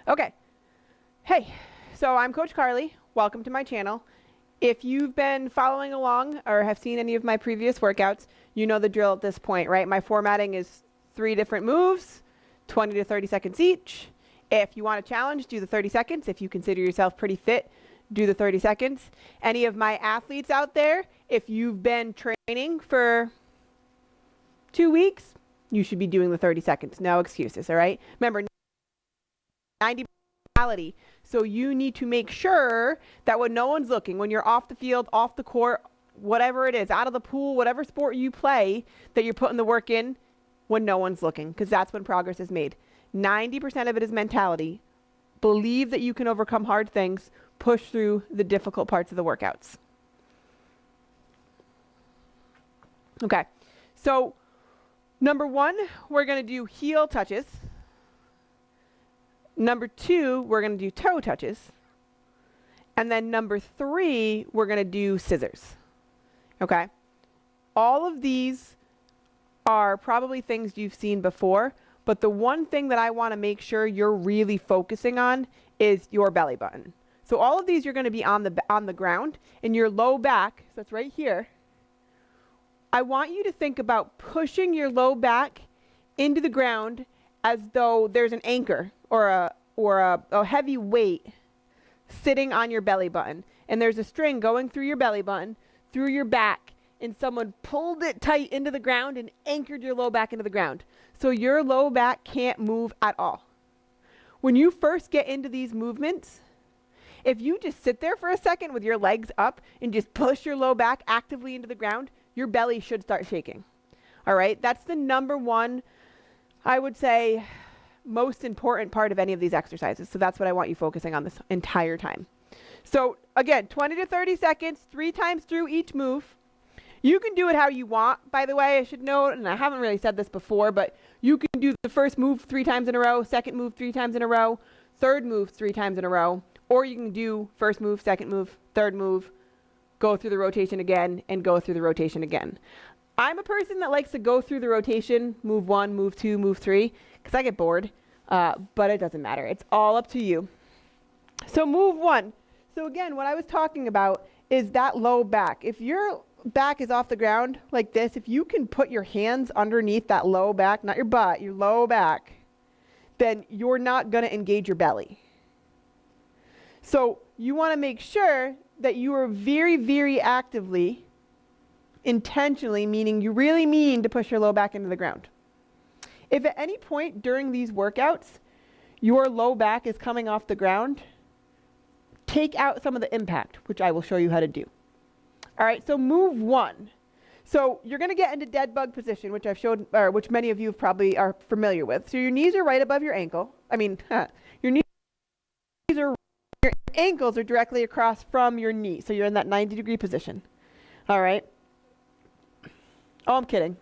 Okay. Hey, so I'm Coach Carly. Welcome to my channel. If you've been following along or have seen any of my previous workouts, you know the drill at this point, right? My formatting is 3 different moves, 20 to 30 seconds each. If you want a challenge, do the 30 seconds. If you consider yourself pretty fit, do the 30 seconds. Any of my athletes out there, if you've been training for 2 weeks, you should be doing the 30 seconds. No excuses, all right? Remember, 90 mentality. So you need to make sure that when no one's looking, when you're off the field, off the court, whatever it is, out of the pool, whatever sport you play, that you're putting the work in when no one's looking, because that's when progress is made. 90% of it is mentality. Believe that you can overcome hard things, push through the difficult parts of the workouts. Okay, so number 1, we're going to do heel touches. Number 2, we're going to do toe touches. And then number 3, we're going to do scissors. Okay? All of these are probably things you've seen before, but the one thing that I want to make sure you're really focusing on is your belly button. So all of these you're going to be on the ground, and your low back, so that's right here. I want you to think about pushing your low back into the ground as though there's an anchor or a heavy weight sitting on your belly button. And there's a string going through your belly button, through your back, and someone pulled it tight into the ground and anchored your low back into the ground. So your low back can't move at all. When you first get into these movements, if you just sit there for a second with your legs up and just push your low back actively into the ground, your belly should start shaking. All right? That's the number 1, I would say, most important part of any of these exercises. So that's what I want you focusing on this entire time. So again, 20 to 30 seconds, 3 times through each move. You can do it how you want, by the way. I should note, and I haven't really said this before, but you can do the first move 3 times in a row, second move 3 times in a row, third move 3 times in a row, or you can do first move, second move, third move, go through the rotation again, and go through the rotation again. I'm a person that likes to go through the rotation, move 1, move 2, move 3, because I get bored, but it doesn't matter. It's all up to you. So move 1. So again, what I was talking about is that low back. If your back is off the ground like this, if you can put your hands underneath that low back, not your butt, your low back, then you're not going to engage your belly. So you want to make sure that you are very, very actively, intentionally, meaning you really mean to push your low back into the ground. If at any point during these workouts your low back is coming off the ground, take out some of the impact, which I will show you how to do. All right, so move 1. So you're going to get into dead bug position, which I've showed, or which many of you probably are familiar with. So your knees are right above your ankle. Your ankles are directly across from your knee. So you're in that 90-degree position. All right. Oh, I'm kidding.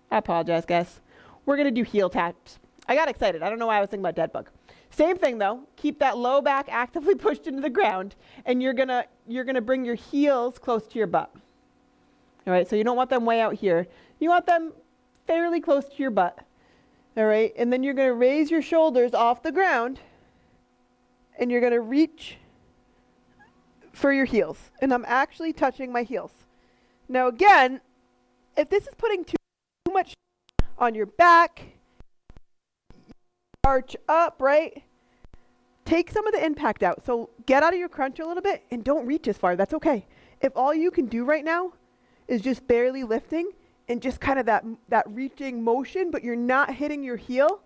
I apologize, guys. We're going to do heel taps. I got excited. I don't know why I was thinking about dead bug. Same thing, though. Keep that low back actively pushed into the ground, and you're gonna bring your heels close to your butt. All right, so you don't want them way out here. You want them fairly close to your butt. All right, and then you're going to raise your shoulders off the ground, and you're going to reach for your heels. And I'm actually touching my heels. Now again, if this is putting too much on your back, arch up, right? Take some of the impact out. So get out of your crunch a little bit and don't reach as far. That's okay. If all you can do right now is just barely lifting and just kind of that reaching motion, but you're not hitting your heel,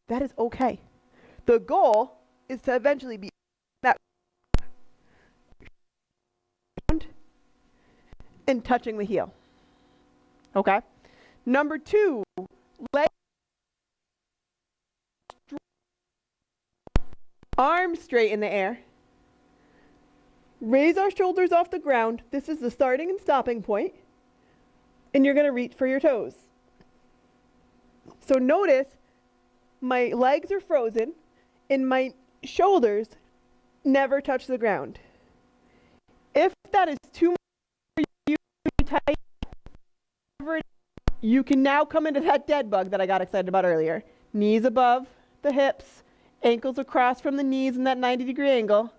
that is okay. The goal is to eventually be that and touching the heel. Okay? Number 2, leg arms straight in the air. Raise our shoulders off the ground. This is the starting and stopping point. And you're going to reach for your toes. So notice my legs are frozen and my shoulders never touch the ground. If that is too much for you, tight, you can now come into that dead bug that I got excited about earlier. Knees above the hips Ankles across from the knees in that 90-degree angle.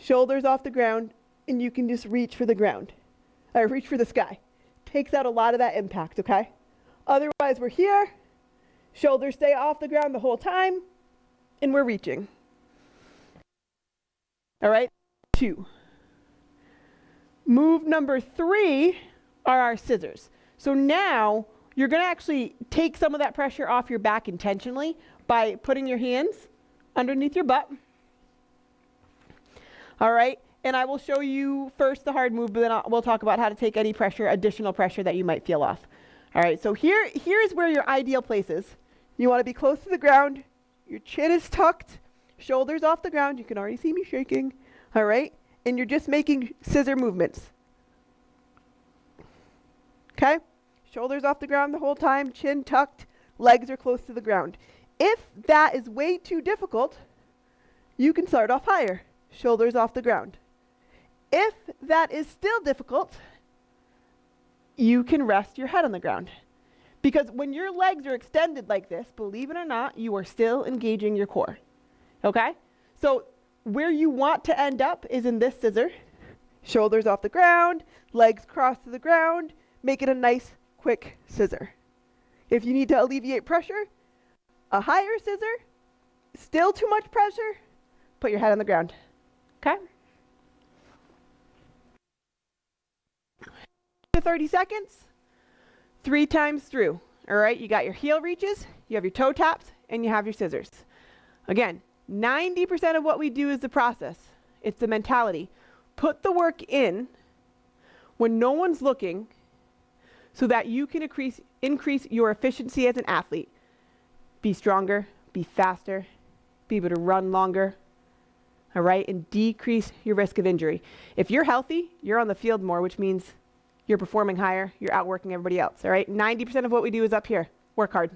Shoulders off the ground, and you can just reach for the ground. Reach for the sky. Takes out a lot of that impact, okay? Otherwise, we're here. Shoulders stay off the ground the whole time, and we're reaching. All right, 2. Move number 3 are our scissors. So now you're going to actually take some of that pressure off your back intentionally by putting your hands underneath your butt. All right, and I will show you first the hard move, but then we'll talk about how to take any pressure, additional pressure that you might feel off. All right, so here's where your ideal place is. You want to be close to the ground. Your chin is tucked, shoulders off the ground. You can already see me shaking. All right, and you're just making scissor movements. Okay, shoulders off the ground the whole time, chin tucked, legs are close to the ground. If that is way too difficult, you can start off higher, shoulders off the ground. If that is still difficult, you can rest your head on the ground. Because when your legs are extended like this, believe it or not, you are still engaging your core. Okay? So where you want to end up is in this scissor. Shoulders off the ground, legs cross to the ground, make it a nice, quick scissor. If you need to alleviate pressure, a higher scissor, still too much pressure, put your head on the ground. Okay? 30 seconds. 3 times through. All right, you got your heel reaches, you have your toe taps, and you have your scissors. Again, 90% of what we do is the process. It's the mentality. Put the work in when no one's looking so that you can increase your efficiency as an athlete. Be stronger, be faster, be able to run longer, all right, and decrease your risk of injury. If you're healthy, you're on the field more, which means you're performing higher, you're outworking everybody else, all right? 90% of what we do is up here. Work hard.